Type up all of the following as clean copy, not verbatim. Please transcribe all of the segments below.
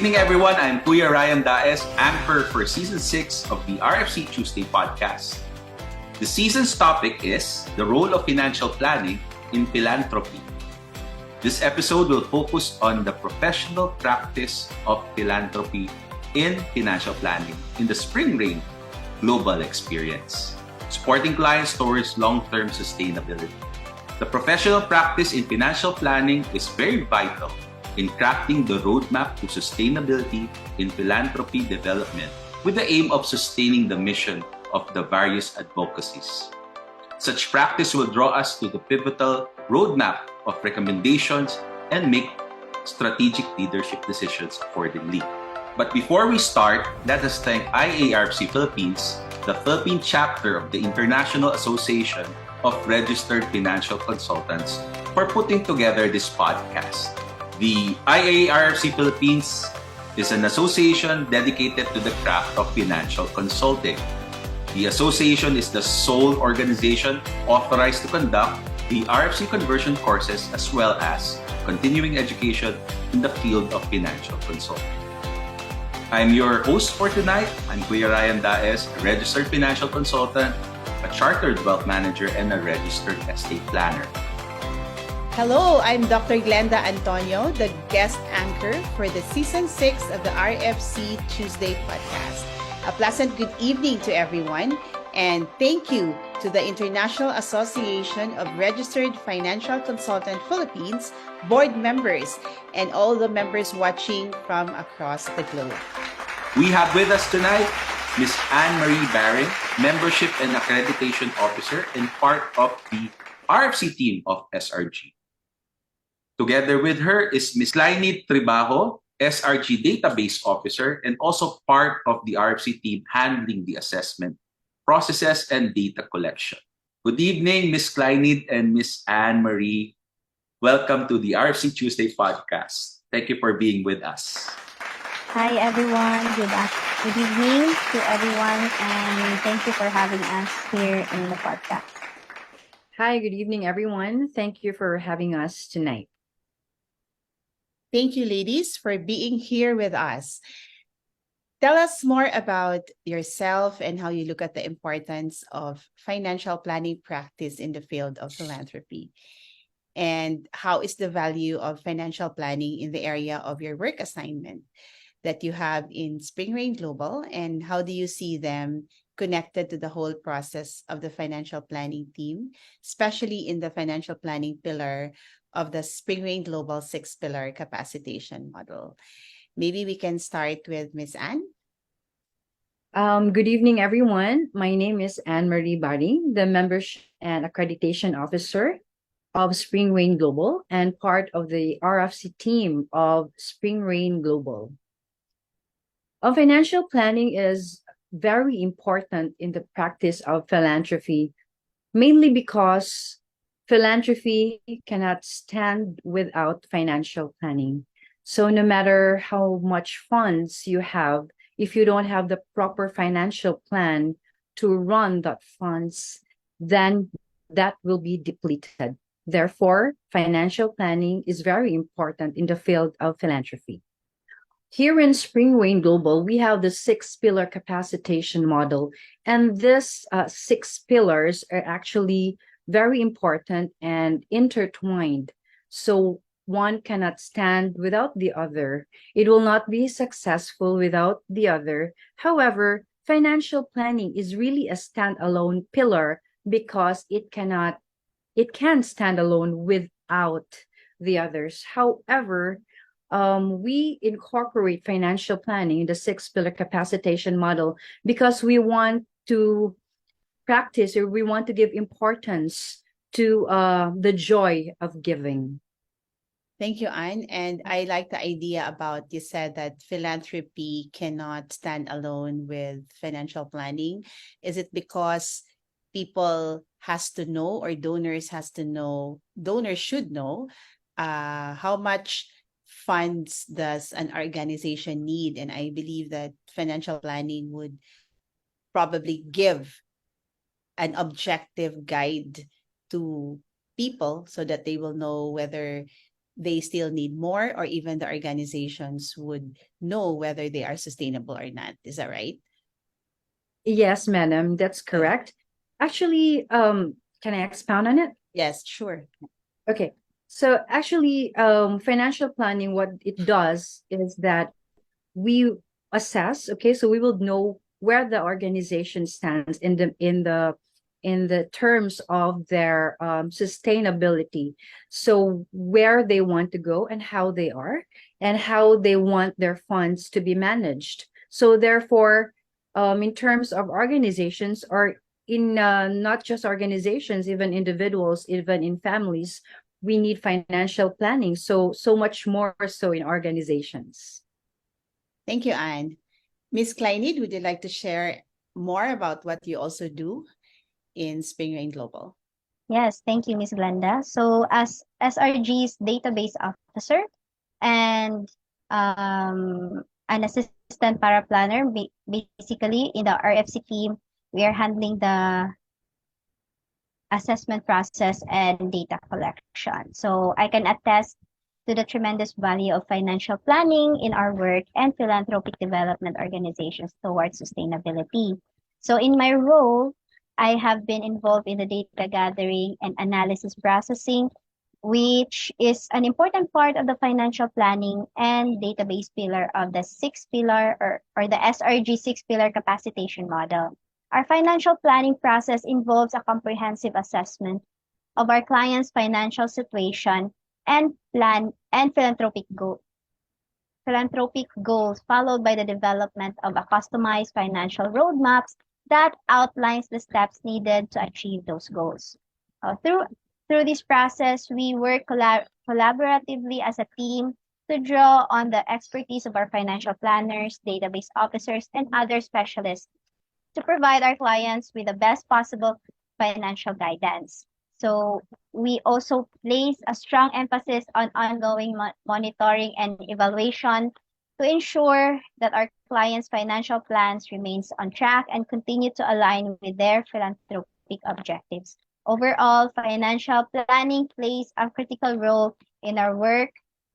evening, everyone. I'm Kuya Ryan Daes, anchor for Season 6 of the RFC Tuesday podcast. The season's topic is the role of financial planning in philanthropy. This episode will focus on the professional practice of philanthropy in financial planning in the Spring Rain global experience, supporting clients towards long-term sustainability. The professional practice in financial planning is very vital in crafting the roadmap to sustainability in philanthropy development with the aim of sustaining the mission of the various advocacies. Such practice will draw us to the pivotal roadmap of recommendations and make strategic leadership decisions accordingly. But before we start, let us thank IARFC Philippines, the Philippine chapter of the International Association of Registered Financial Consultants, for putting together this podcast. The IARFC Philippines is an association dedicated to the craft of financial consulting. The association is the sole organization authorized to conduct the RFC conversion courses as well as continuing education in the field of financial consulting. I'm your host for tonight. I'm Kuya Ryan Daes, a registered financial consultant, a chartered wealth manager, and a registered estate planner. Hello, I'm Dr. Glenda Antonio, the guest anchor for the Season 6 of the RFC Tuesday podcast. A pleasant good evening to everyone, and thank you to the International Association of Registered Financial Consultant Philippines board members and all the members watching from across the globe. We have with us tonight Ms. Anne-Marie Baring, Membership and Accreditation Officer and part of the RFC team of SRG. Together with her is Ms. Lainit Tribajo, SRG Database Officer and also part of the RFC team handling the assessment processes and data collection. Good evening, Ms. Kleinid and Ms. Anne-Marie. Welcome to the RFC Tuesday podcast. Thank you for being with us. Hi, everyone. Good evening to everyone, and thank you for having us here in the podcast. Hi, good evening, everyone. Thank you for having us tonight. Thank you, ladies, for being here with us. Tell us more about yourself and how you look at the importance of financial planning practice in the field of philanthropy. And how is the value of financial planning in the area of your work assignment that you have in Spring Rain Global, and how do you see them connected to the whole process of the financial planning team, especially in the financial planning pillar of the Spring Rain Global 6-pillar capacitation model? Maybe we can start with Ms. Anne. Good evening, everyone. My name is Anne-Marie Baring, the Membership and Accreditation Officer of Spring Rain Global and part of the RFC team of Spring Rain Global. Financial planning is very important in the practice of philanthropy, mainly because philanthropy cannot stand without financial planning. So no matter how much funds you have, if you don't have the proper financial plan to run that funds, then that will be depleted. Therefore, financial planning is very important in the field of philanthropy. Here in Spring Rain Global, we have the 6-pillar capacitation model, and these 6 pillars are actually very important and intertwined. So one cannot stand without the other. It will not be successful without the other. However, financial planning is really a standalone pillar because it can stand alone without the others. However, we incorporate financial planning in the 6-pillar capacitation model because we want to practice, or we want to give importance to the joy of giving. Thank you, Anne. And I like the idea about, you said that philanthropy cannot stand alone with financial planning. Is it because people has to know, or donors should know how much funds does an organization need? And I believe that financial planning would probably give an objective guide to people so that they will know whether they still need more, or even the organizations would know whether they are sustainable or not. Is that right? Yes, madam, that's correct. Actually, can I expound on it? Yes, sure. Okay. So actually, financial planning, what it does is that we assess, okay, so we will know where the organization stands in the terms of their sustainability. So where they want to go and how they are and how they want their funds to be managed. So therefore, in terms of organizations, or in not just organizations, even individuals, even in families, we need financial planning. So much more so in organizations. Thank you, Anne. Ms. Kleinid, would you like to share more about what you also do in Spring Rain Global? Yes, thank you, Ms. Glenda. So as SRG's database officer and an assistant para planner, basically in the RFC team, we are handling the assessment process and data collection. So I can attest to the tremendous value of financial planning in our work and philanthropic development organizations towards sustainability. So in my role, I have been involved in the data gathering and analysis processing, which is an important part of the financial planning and database pillar of the six pillar or the SRG six pillar capacitation model. Our financial planning process involves a comprehensive assessment of our clients' financial situation and plan and philanthropic goals, followed by the development of a customized financial roadmaps that outlines the steps needed to achieve those goals. Through this process, we work collaboratively as a team to draw on the expertise of our financial planners, database officers, and other specialists to provide our clients with the best possible financial guidance. So we also place a strong emphasis on ongoing monitoring and evaluation to ensure that our clients' financial plans remains on track and continue to align with their philanthropic objectives. Overall, financial planning plays a critical role in our work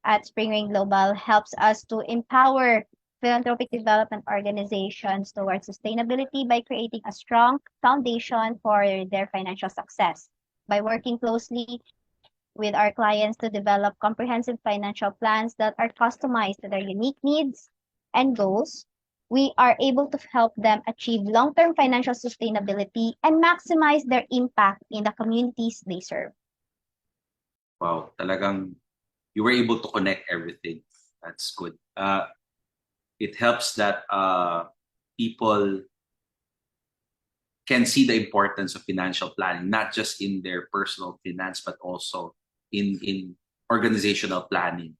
at Spring Rain Global, helps us to empower philanthropic development organizations towards sustainability by creating a strong foundation for their financial success. By working closely with our clients to develop comprehensive financial plans that are customized to their unique needs and goals, we are able to help them achieve long-term financial sustainability and maximize their impact in the communities they serve. Wow, talagang you were able to connect everything. That's good. It helps that people can see the importance of financial planning, not just in their personal finance, but also in organizational planning.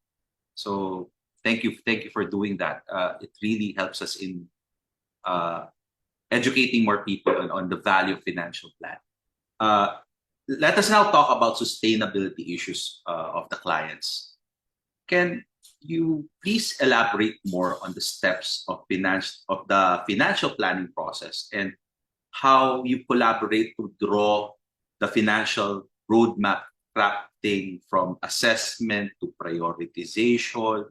So thank you for doing that. It really helps us in educating more people on the value of financial planning. Let us now talk about sustainability issues of the clients. Can you please elaborate more on the steps of the financial planning process and how you collaborate to draw the financial roadmap, crafting from assessment to prioritization,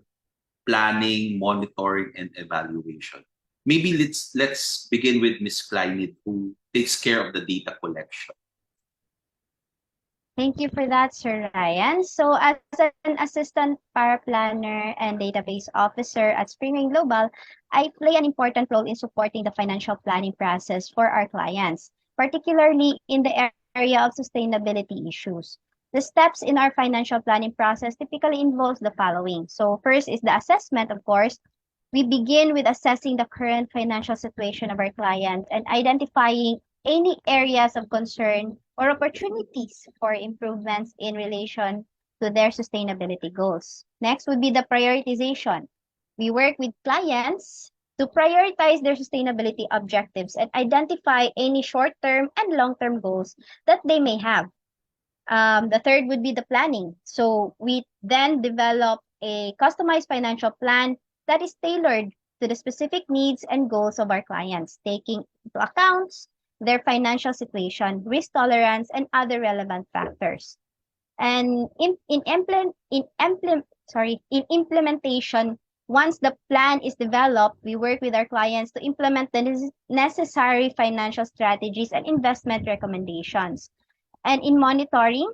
planning, monitoring, and evaluation? Maybe let's begin with Ms. Kleinid, who takes care of the data collection. Thank you for that, Sir Ryan. So as an assistant paraplanner and database officer at Spring Rain Global, I play an important role in supporting the financial planning process for our clients, particularly in the area of sustainability issues. The steps in our financial planning process typically involves the following. So first is the assessment, of course. We begin with assessing the current financial situation of our client and identifying any areas of concern or opportunities for improvements in relation to their sustainability goals. Next would be the prioritization. We work with clients to prioritize their sustainability objectives and identify any short-term and long-term goals that they may have. The third would be the planning. So we then develop a customized financial plan that is tailored to the specific needs and goals of our clients, taking into account their financial situation, risk tolerance, and other relevant factors. And in implementation, once the plan is developed, we work with our clients to implement the necessary financial strategies and investment recommendations. And in monitoring,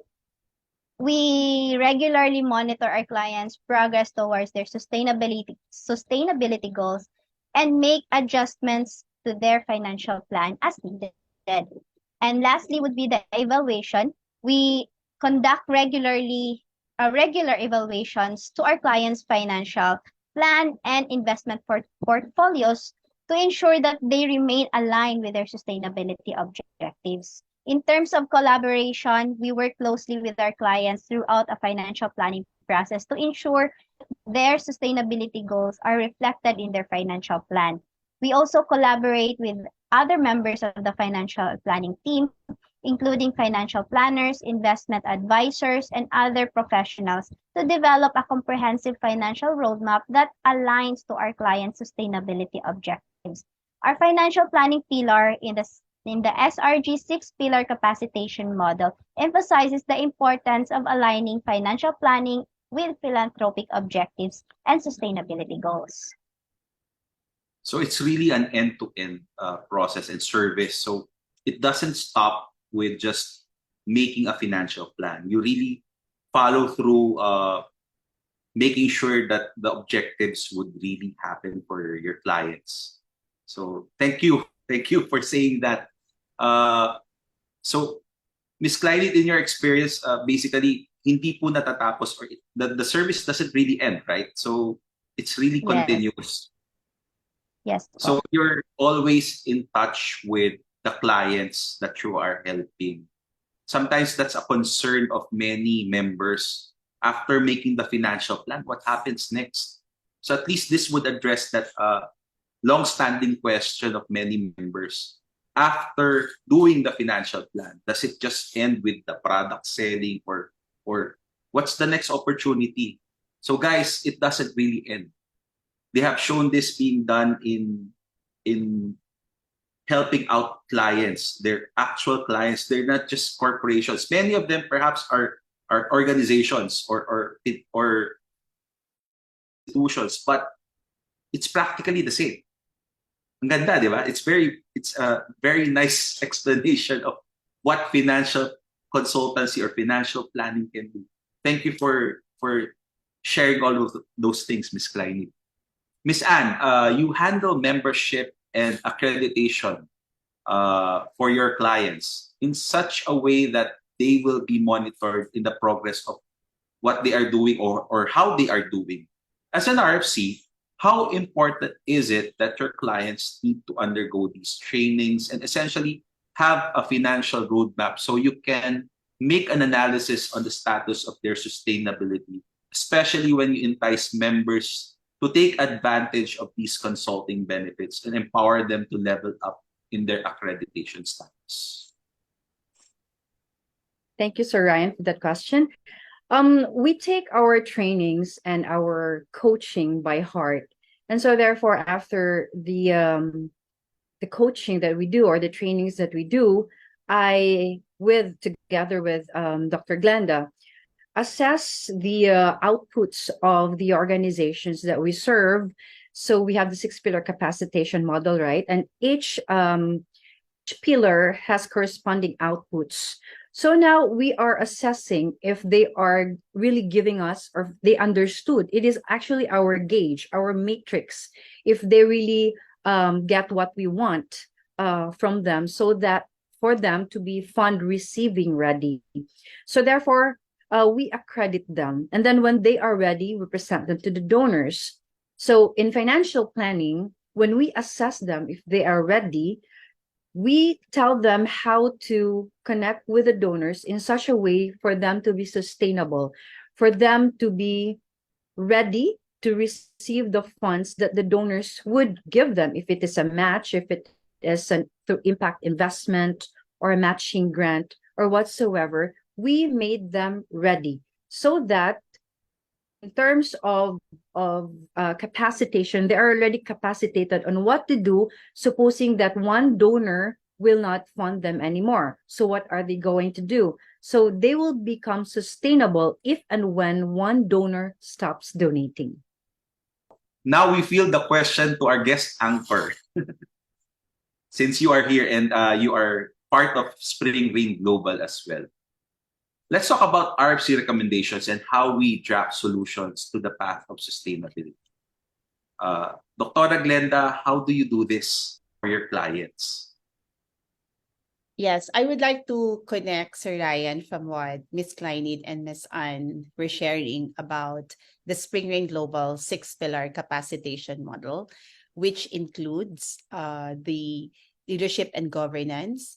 we regularly monitor our clients' progress towards their sustainability goals and make adjustments to their financial plan as needed. And lastly would be the evaluation. We conduct regular evaluations to our clients' financial plan and investment portfolios to ensure that they remain aligned with their sustainability objectives. In terms of collaboration, we work closely with our clients throughout a financial planning process to ensure their sustainability goals are reflected in their financial plan. We also collaborate with other members of the financial planning team, including financial planners, investment advisors, and other professionals to develop a comprehensive financial roadmap that aligns to our clients' sustainability objectives. Our financial planning pillar in the SRG six-pillar capacitation model emphasizes the importance of aligning financial planning with philanthropic objectives and sustainability goals. So it's really an end-to-end process and service. So it doesn't stop with just making a financial plan. You really follow through making sure that the objectives would really happen for your clients. So thank you. Thank you for saying that. So Ms. Clyde, in your experience, basically, hindi po natatapos, or the service doesn't really end, right? So it's really Yes. continuous. Yes. So you're always in touch with the clients that you are helping. Sometimes that's a concern of many members after making the financial plan. What happens next? So at least this would address that long-standing question of many members. After doing the financial plan, does it just end with the product selling, or what's the next opportunity? So guys, it doesn't really end. They have shown this being done in helping out clients. They're actual clients. They're not just corporations. Many of them perhaps are organizations or institutions, but it's practically the same. Ang ganda, di ba? It's a very nice explanation of what financial consultancy or financial planning can do. Thank you for sharing all of those things, Ms. Kleine. Ms. Anne, you handle membership and accreditation for your clients in such a way that they will be monitored in the progress of what they are doing or how they are doing. As an RFC, how important is it that your clients need to undergo these trainings and essentially have a financial roadmap so you can make an analysis on the status of their sustainability, especially when you entice members to take advantage of these consulting benefits and empower them to level up in their accreditation status? Thank you, Sir Ryan, for that question. We take our trainings and our coaching by heart. And so therefore, after the coaching that we do or the trainings that we do, together with Dr. Glenda, assess the outputs of the organizations that we serve. So we have the six-pillar capacitation model, right? And each pillar has corresponding outputs. So now we are assessing if they are really giving us, or they understood. It is actually our gauge, our matrix, if they really get what we want from them, so that for them to be fund receiving ready. So therefore, we accredit them. And then when they are ready, we present them to the donors. So in financial planning, when we assess them, if they are ready, we tell them how to connect with the donors in such a way for them to be sustainable, for them to be ready to receive the funds that the donors would give them, if it is a match, if it is an impact investment or a matching grant or whatsoever. We made them ready so that in terms of capacitation, they are already capacitated on what to do, supposing that one donor will not fund them anymore. So what are they going to do? So they will become sustainable if and when one donor stops donating. Now we field the question to our guest anchor. Since you are here and you are part of Spring Rain Global as well. Let's talk about RFC recommendations and how we draft solutions to the path of sustainability. Dr. Glenda, how do you do this for your clients? Yes, I would like to connect Sir Ryan from what Ms. Kleinid and Ms. Ann were sharing about the Spring Rain Global 6-pillar capacitation model, which includes the leadership and governance,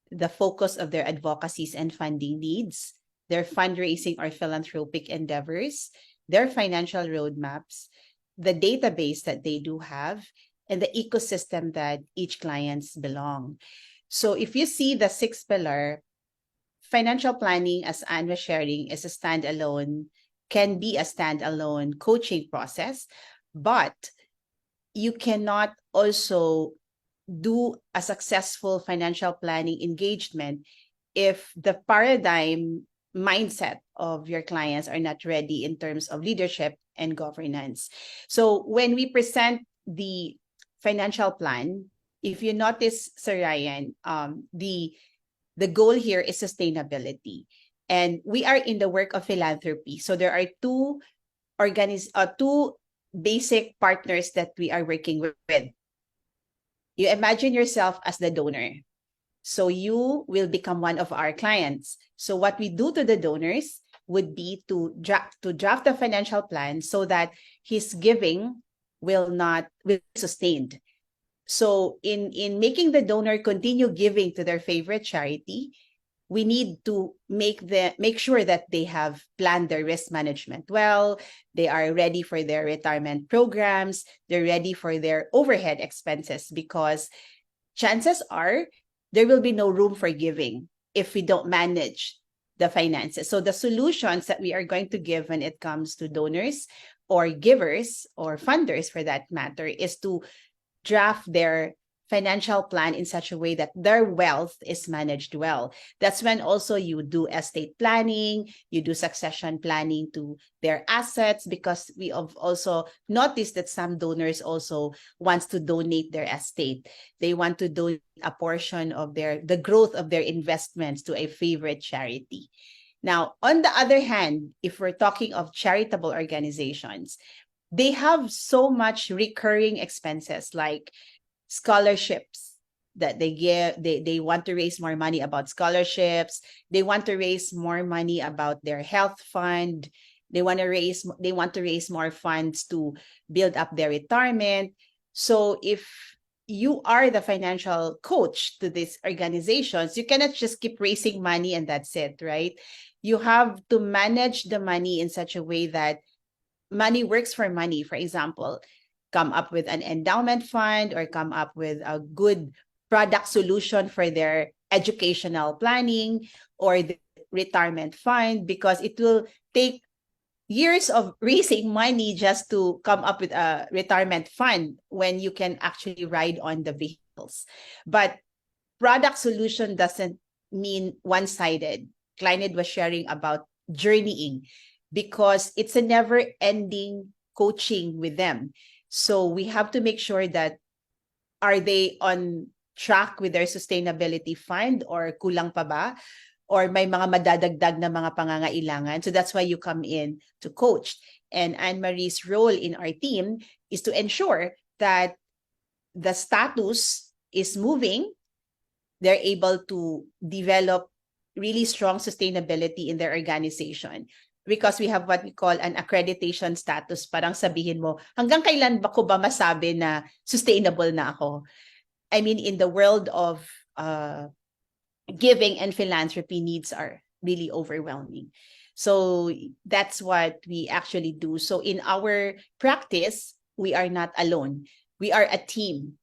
the focus of their advocacies and funding needs, their fundraising or philanthropic endeavors, their financial roadmaps, the database that they do have, and the ecosystem that each clients belong. So if you see the 6-pillar, financial planning, as Anne was sharing, is a standalone, can be a standalone coaching process, but you cannot also do a successful financial planning engagement if the paradigm mindset of your clients are not ready in terms of leadership and governance. So when we present the financial plan, if you notice, Sir Ryan, the goal here is sustainability. And we are in the work of philanthropy. So there are two basic partners that we are working with. You imagine yourself as the donor. So you will become one of our clients. So what we do to the donors would be to draft the financial plan so that his giving will be sustained. So in making the donor continue giving to their favorite charity, we need to make sure that they have planned their risk management well, they are ready for their retirement programs, they're ready for their overhead expenses, because chances are there will be no room for giving if we don't manage the finances. So the solutions that we are going to give when it comes to donors or givers or funders for that matter is to draft their financial plan in such a way that their wealth is managed well. That's when also you do estate planning, you do succession planning to their assets, because we have also noticed that some donors also wants to donate their estate. They want to donate a portion of the growth of their investments to a favorite charity. Now, on the other hand, if we're talking of charitable organizations, they have so much recurring expenses like scholarships that they give. They want to raise more money about scholarships. They want to raise more money about their health fund. They want to raise more funds to build up their retirement. So if you are the financial coach to these organizations, you cannot just keep raising money and that's it, right? You have to manage the money in such a way that money works for money. For example, come up with an endowment fund or come up with a good product solution for their educational planning or the retirement fund, because it will take years of raising money just to come up with a retirement fund when you can actually ride on the vehicles. But product solution doesn't mean one-sided. Kleinid was sharing about journeying, because it's a never-ending coaching with them. So we have to make sure that, are they on track with their sustainability fund or kulang pa ba? Or may mga madadagdag na mga pangangailangan. So that's why you come in to coach. And Anne-Marie's role in our team is to ensure that the status is moving. They're able to develop really strong sustainability in their organization, because we have what we call an accreditation status. Parang sabihin mo, hanggang kailan ba ko ba masabi na sustainable na ako? I mean, in the world of giving and philanthropy, needs are really overwhelming. So that's what we actually do. So in our practice, we are not alone. We are a team,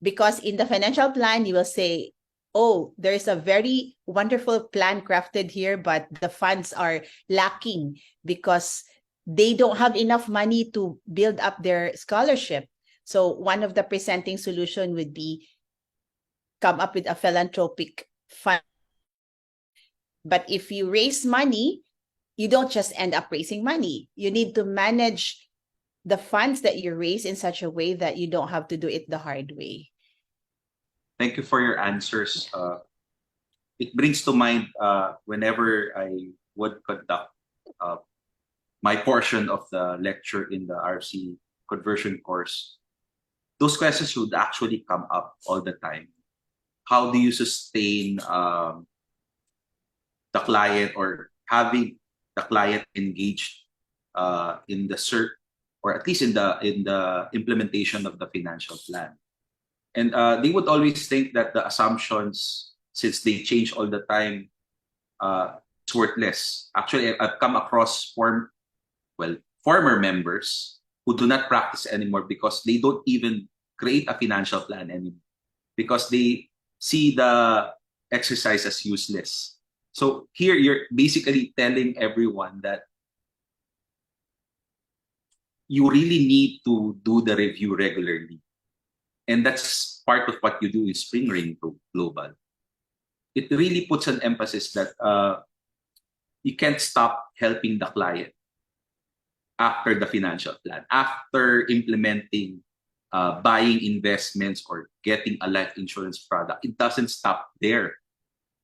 because in the financial plan, you will say, oh, there's a very wonderful plan crafted here, but the funds are lacking because they don't have enough money to build up their scholarship. So one of the presenting solution would be come up with a philanthropic fund But if you raise money, you don't just end up raising money. You need to manage the funds that you raise in such a way that you don't have to do it the hard way. Thank you for your answers. It brings to mind whenever I would conduct uh, my portion of the lecture in the RC conversion course, those questions would actually come up all the time. How do you sustain the client, or having the client engaged in the cert, or at least in the implementation of the financial plan? And they would always think that the assumptions, since they change all the time, it's worthless. Actually, I've come across former members who do not practice anymore because they don't even create a financial plan anymore, because they see the exercise as useless. So here you're basically telling everyone that you really need to do the review regularly. And that's part of what you do in Spring Rain Global. It really puts an emphasis that you can't stop helping the client after the financial plan, after implementing buying investments or getting a life insurance product. It doesn't stop there,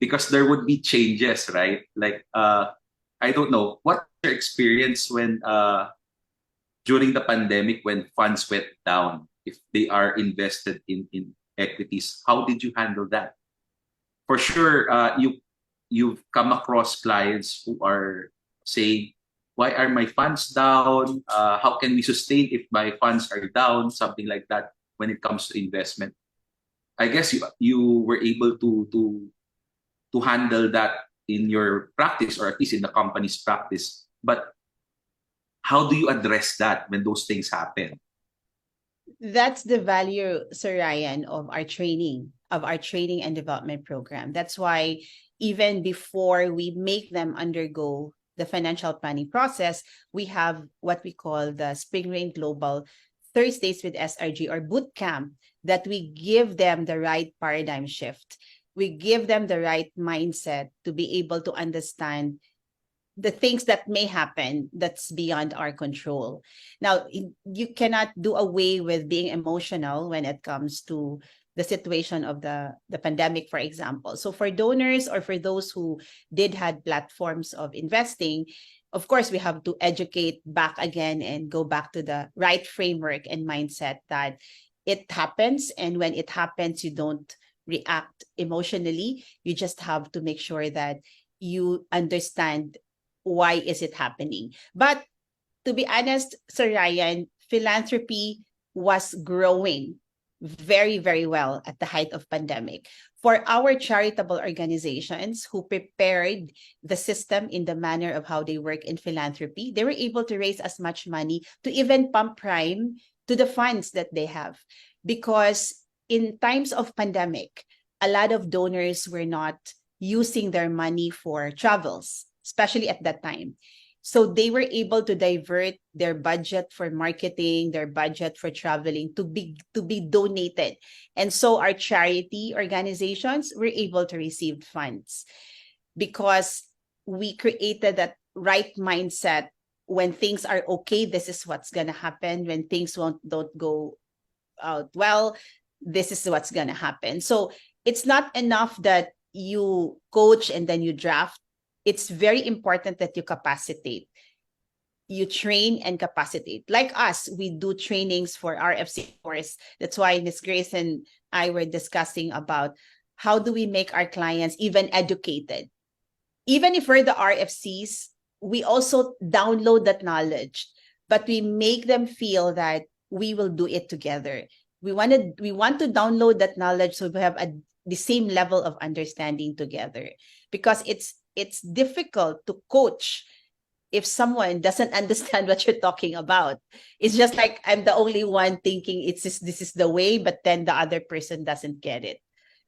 because there would be changes, right? Like, I don't know, what's your experience when during the pandemic, when funds went down, if they are invested in equities, how did you handle that? For sure, you've come across clients who are saying, why are my funds down? How can we sustain if my funds are down? Something like that when it comes to investment. I guess you were able to handle that in your practice, or at least in the company's practice. But how do you address that when those things happen? That's the value, Sir Ryan, of our training and development program. That's why even before we make them undergo the financial planning process, we have what we call the Spring Rain Global Thursdays with SRG, or boot camp, that we give them the right paradigm shift. We give them the right mindset to be able to understand the things that may happen that's beyond our control. Now, you cannot do away with being emotional when it comes to the situation of the pandemic, for example. So for donors, or for those who did had platforms of investing, of course, we have to educate back again and go back to the right framework and mindset that it happens. And when it happens, you don't react emotionally. You just have to make sure that you understand why is it happening. But to be honest, Sir Ryan, philanthropy was growing very, very well at the height of pandemic. For our charitable organizations who prepared the system in the manner of how they work in philanthropy, they were able to raise as much money to even pump prime to the funds that they have. Because in times of pandemic, a lot of donors were not using their money for travels, especially at that time. So they were able to divert their budget for marketing, their budget for traveling to be donated. And so our charity organizations were able to receive funds because we created that right mindset. When things are okay, this is what's going to happen. When things don't go out well, this is what's going to happen. So it's not enough that you coach and then you draft. It's very important that you capacitate. You train and capacitate. Like us, we do trainings for RFC course. That's why Ms. Grace and I were discussing about how do we make our clients even educated. Even if we're the RFCs, we also download that knowledge, but we make them feel that we will do it together. We want to download that knowledge so we have the same level of understanding together, because it's difficult to coach if someone doesn't understand what you're talking about. It's just like I'm the only one thinking this is the way, but then the other person doesn't get it,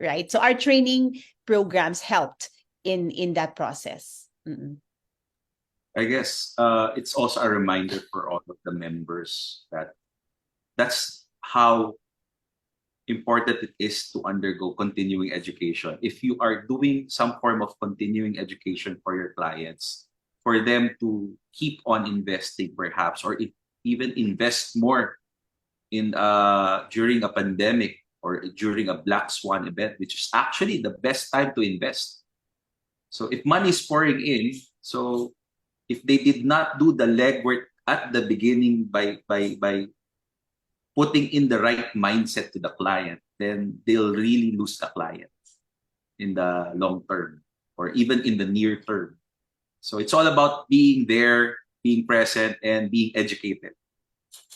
right? So our training programs helped in that process. Mm-mm. I guess it's also a reminder for all of the members that that's how important it is to undergo continuing education. If you are doing some form of continuing education for your clients, for them to keep on investing perhaps, or even invest more in during a pandemic or during a black swan event, which is actually the best time to invest. So if money is pouring in, so if they did not do the legwork at the beginning by putting in the right mindset to the client, then they'll really lose the client in the long term or even in the near term. So it's all about being there, being present, and being educated.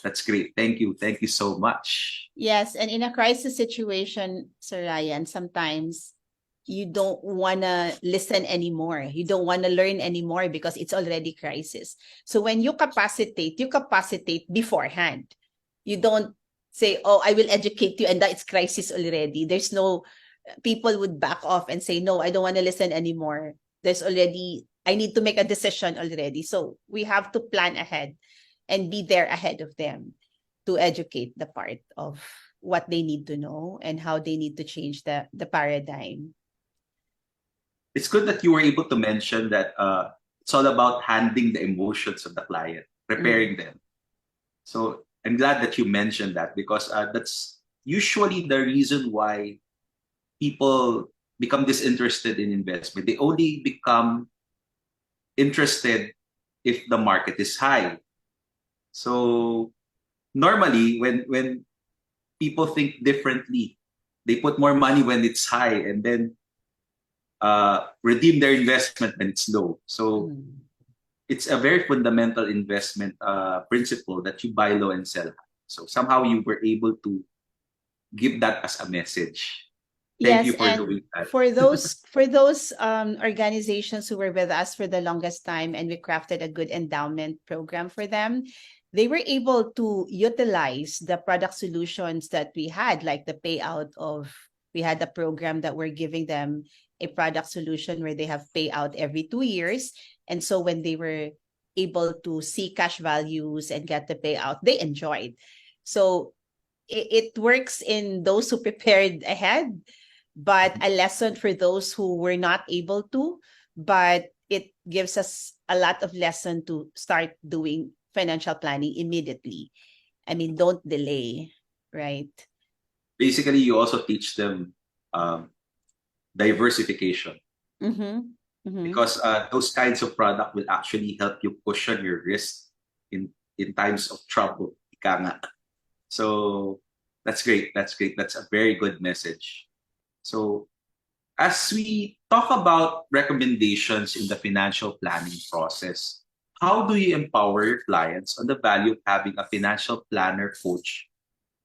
That's great. Thank you. Thank you so much. Yes, and in a crisis situation, Sir Ryan, sometimes you don't want to listen anymore. You don't want to learn anymore because it's already crisis. So when you capacitate beforehand. You don't say, oh, I will educate you and that's crisis already. There's no, people would back off and say, no, I don't want to listen anymore. There's already, I need to make a decision already. So we have to plan ahead and be there ahead of them to educate the part of what they need to know and how they need to change the paradigm. It's good that you were able to mention that it's all about handling the emotions of the client, preparing them. So I'm glad that you mentioned that because that's usually the reason why people become disinterested in investment. They only become interested if the market is high. So normally when people think differently, they put more money when it's high and then redeem their investment when it's low. So it's a very fundamental investment principle that you buy low and sell high. So somehow you were able to give that as a message. Thank you for doing that. For those organizations who were with us for the longest time and we crafted a good endowment program for them, they were able to utilize the product solutions that we had, like the payout of, we had a program that we're giving them a product solution where they have payout every 2 years. And so when they were able to see cash values and get the payout, they enjoyed. So it works in those who prepared ahead, but a lesson for those who were not able to, but it gives us a lot of lesson to start doing financial planning immediately. I mean, don't delay, right? Basically, you also teach them diversification because those kinds of product will actually help you cushion your risk in times of trouble. Ika nga. So that's great. That's great. That's a very good message. So as we talk about recommendations in the financial planning process, how do you empower your clients on the value of having a financial planner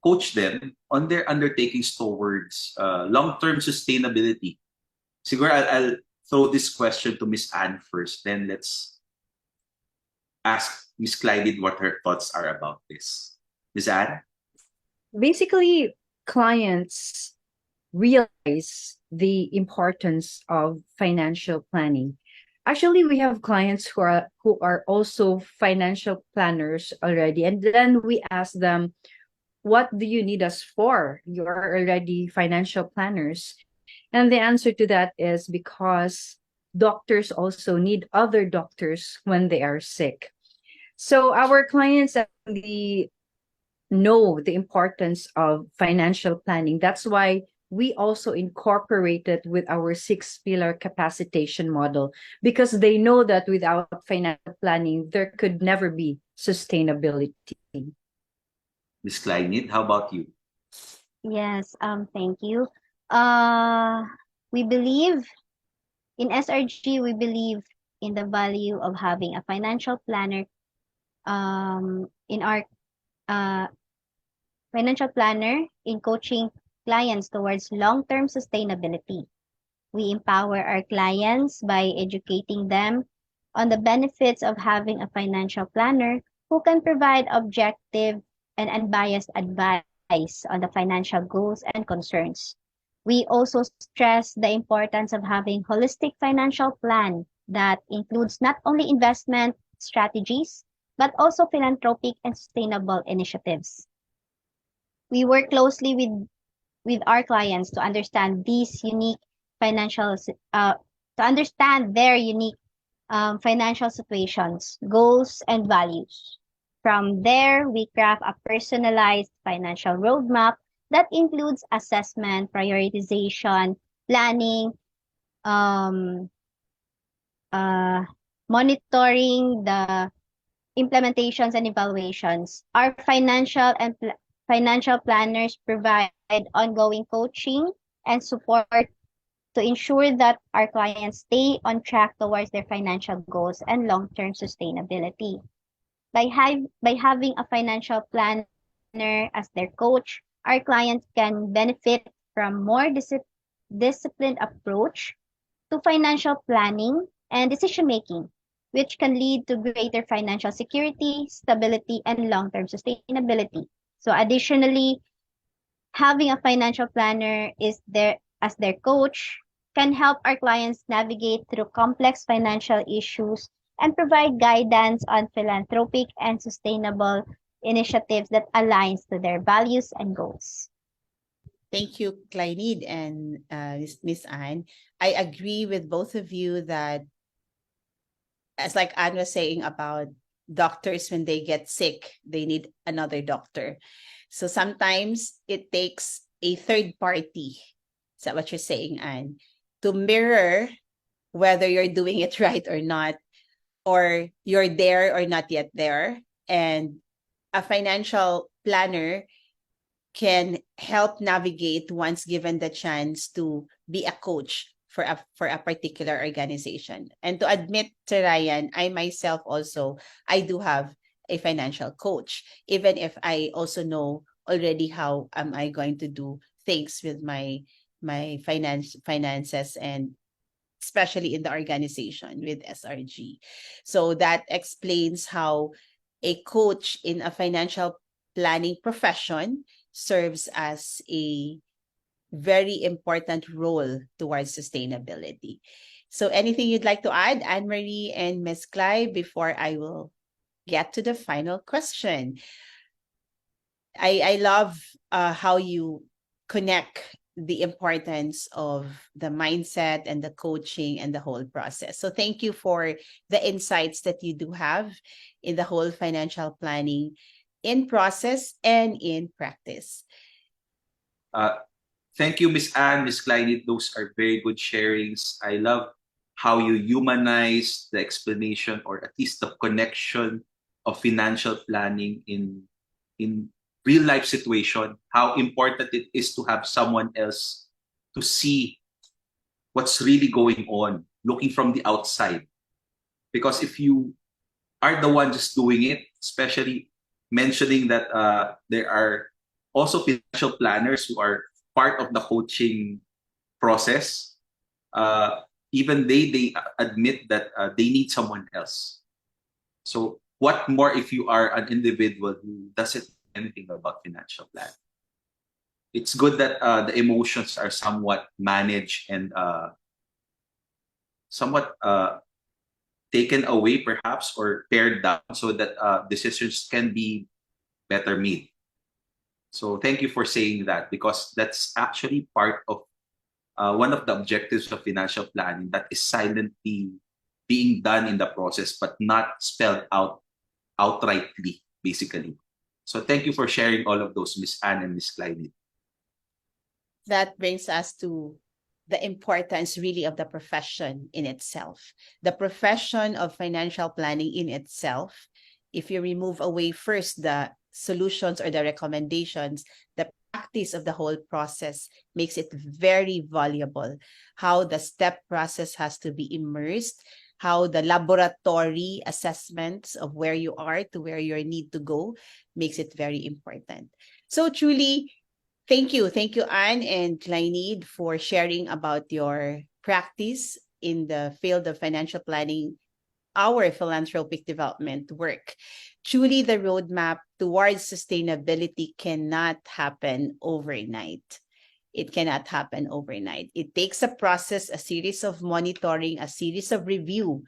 coach them on their undertakings towards long-term sustainability? Siguro I'll throw this question to Miss Anne first, then let's ask Miss Clydie what her thoughts are about this. Miss Anne? Basically, clients realize the importance of financial planning. Actually, we have clients who are also financial planners already, and then we ask them, what do you need us for? You are already financial planners. And the answer to that is because doctors also need other doctors when they are sick. So our clients actually know the importance of financial planning. That's why we also incorporate it with our 6-pillar capacitation model, because they know that without financial planning, there could never be sustainability. Ms. Kleinit, how about you? Yes, thank you. We believe in SRG, we believe in the value of having a financial planner in our financial planner in coaching clients towards long-term sustainability. We empower our clients by educating them on the benefits of having a financial planner who can provide objective and unbiased advice on the financial goals and concerns. We also stress the importance of having holistic financial plan that includes not only investment strategies, but also philanthropic and sustainable initiatives. We work closely with with our clients to understand these unique financial to understand their unique financial situations, goals, and values. From there, we craft a personalized financial roadmap that includes assessment, prioritization, planning, um, uh, monitoring the implementations and evaluations. Our financial planners provide ongoing coaching and support to ensure that our clients stay on track towards their financial goals and long-term sustainability. By having a financial planner as their coach, our clients can benefit from more disciplined approach to financial planning and decision making, which can lead to greater financial security, stability, and long-term sustainability. So additionally, having a financial planner is there as their coach can help our clients navigate through complex financial issues and provide guidance on philanthropic and sustainable initiatives that aligns to their values and goals. Thank you, Clynid and Miss Anne. I agree with both of you that, as like Anne was saying about doctors, when they get sick, they need another doctor. So sometimes it takes a third party. Is that what you're saying, Anne? To mirror whether you're doing it right or not, or you're there or not yet there. And a financial planner can help navigate once given the chance to be a coach for a particular organization. And to admit to Ryan, I myself also, I do have a financial coach, even if I also know already how am I going to do things with my finances, and especially in the organization with SRG. So that explains how a coach in a financial planning profession serves as a very important role towards sustainability. So anything you'd like to add, Anne-Marie and Ms. Cly, before I will get to the final question? I love how you connect the importance of the mindset and the coaching and the whole process. So thank you for the insights that you do have in the whole financial planning in process and in practice. Thank you, Miss Anne, Miss Klein. Those are very good sharings. I love how you humanize the explanation, or at least the connection of financial planning in real life situation. How important it is to have someone else to see what's really going on, looking from the outside. Because if you are the one just doing it, especially mentioning that there are also financial planners who are part of the coaching process, even they admit that they need someone else. So what more if you are an individual who doesn't know anything about financial planning? It's good that the emotions are somewhat managed and somewhat taken away perhaps, or pared down, so that decisions can be better made. So thank you for saying that, because that's actually part of one of the objectives of financial planning that is silently being done in the process, but not spelled out outrightly, basically. So thank you for sharing all of those, Miss Anne and Miss Clyde. That brings us to the importance really of the profession in itself. The profession of financial planning in itself, if you remove away first the solutions or the recommendations, the practice of the whole process makes it very valuable. How the step process has to be immersed, how the laboratory assessments of where you are to where you need to go makes it very important. So truly, thank you, Anne and Clynid, for sharing about your practice in the field of financial planning, our philanthropic development work. Truly, the roadmap towards sustainability cannot happen overnight. It cannot happen overnight. It takes a process, a series of monitoring, a series of review.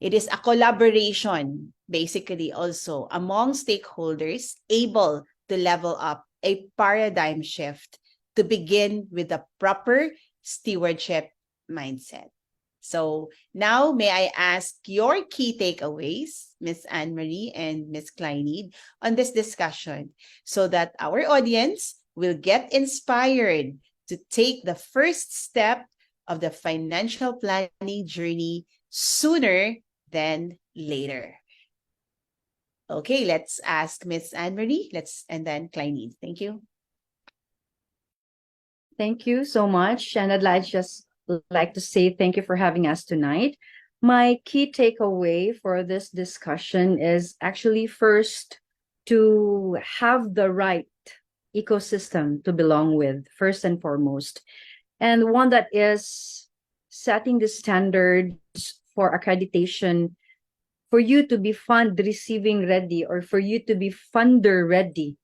It is a collaboration, basically, also among stakeholders able to level up a paradigm shift to begin with the proper stewardship mindset. So now may I ask your key takeaways, Ms. Anne-Marie and Ms. Kleinid, on this discussion so that our audience will get inspired to take the first step of the financial planning journey sooner than later. Okay, let's ask Ms. Anne-Marie. And then Kleinid. Thank you. Thank you so much. And just like to say thank you for having us tonight. My key takeaway for this discussion is actually first to have the right ecosystem to belong with, first and foremost. And one that is setting the standards for accreditation for you to be fund receiving ready or for you to be funder ready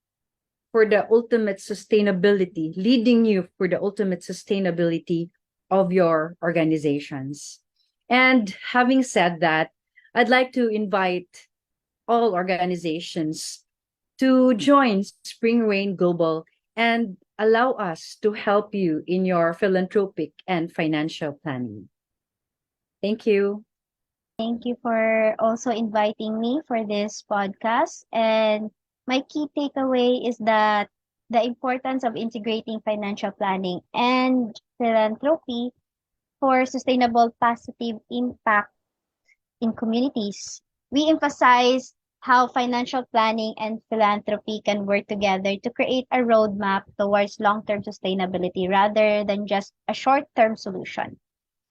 for the ultimate sustainability, leading you for the ultimate sustainability of your organizations. And having said that, I'd like to invite all organizations to join Spring Rain Global and allow us to help you in your philanthropic and financial planning. Thank you. Thank you for also inviting me for this podcast. And my key takeaway is that the importance of integrating financial planning and philanthropy for sustainable positive impact in communities. We emphasize how financial planning and philanthropy can work together to create a roadmap towards long-term sustainability rather than just a short-term solution.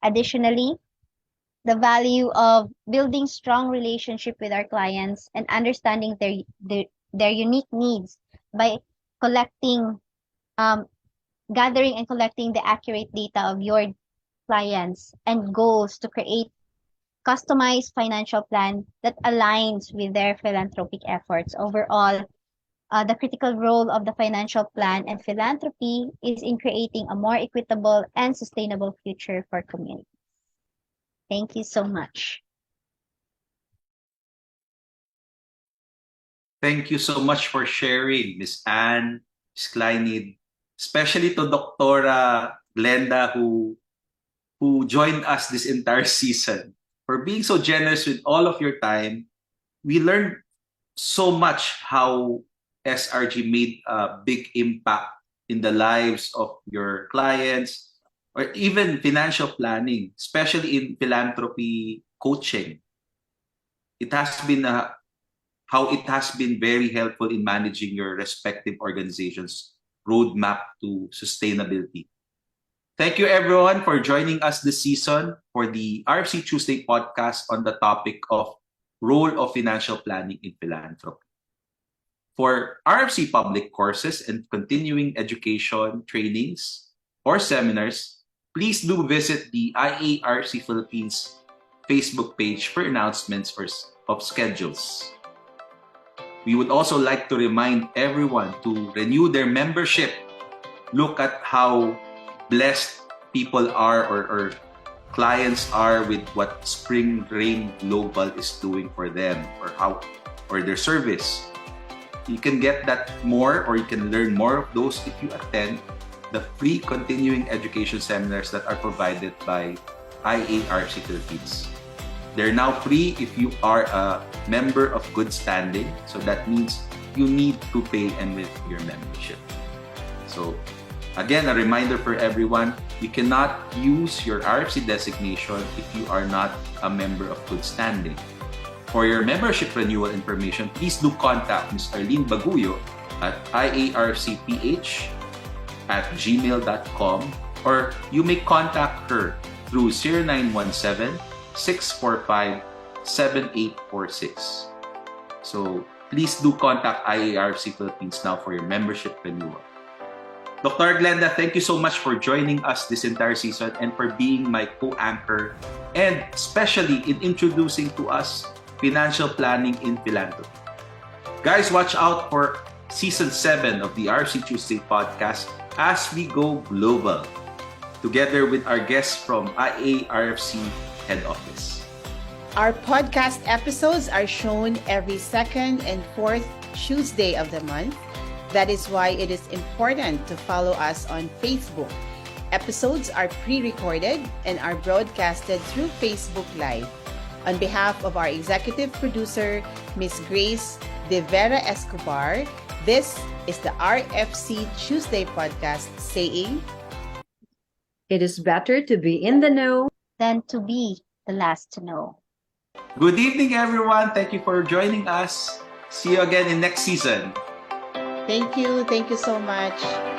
Additionally, the value of building strong relationship with our clients and understanding their unique needs by collecting gathering and collecting the accurate data of your clients and goals to create customized financial plan that aligns with their philanthropic efforts. Overall, the critical role of the financial plan and philanthropy is in creating a more equitable and sustainable future for communities. Thank you so much. Thank you so much for sharing, Miss Anne, Miss Kleinid, especially to Dr. Glenda who joined us this entire season, for being so generous with all of your time. We learned so much how SRG made a big impact in the lives of your clients, or even financial planning, especially in philanthropy coaching. It has been how it has been very helpful in managing your respective organizations' roadmap to sustainability. Thank you everyone for joining us this season for the RFC Tuesday podcast on the topic of role of financial planning in philanthropy. For RFC public courses and continuing education trainings or seminars, please do visit the IARC Philippines Facebook page for announcements of schedules. We would also like to remind everyone to renew their membership. Look at how blessed people are or clients are with what Spring Rain Global is doing for them or their service. You can get that more, or you can learn more of those if you attend the free continuing education seminars that are provided by IARC Philippines. They're now free if you are a member of good standing. So that means you need to pay and with your membership. So again, a reminder for everyone, you cannot use your RFC designation if you are not a member of good standing. For your membership renewal information, please do contact Ms. Arlene Baguyo at iarcph@gmail.com, or you may contact her through 0917-645-7846. So please do contact IARC Philippines now for your membership renewal. Dr. Glenda, thank you so much for joining us this entire season and for being my co-anchor, and especially in introducing to us financial planning in philanthropy. Guys, watch out for Season 7 of the RFC Tuesday podcast as we go global, together with our guests from IARFC head office. Our podcast episodes are shown every second and fourth Tuesday of the month. That is why it is important to follow us on Facebook. Episodes are pre-recorded and are broadcasted through Facebook Live. On behalf of our executive producer, Ms. Grace De Vera Escobar, this is the RFC Tuesday podcast saying, It is better to be in the know. Than to be the last to know. Good evening, everyone. Thank you for joining us. See you again in next season. Thank you so much.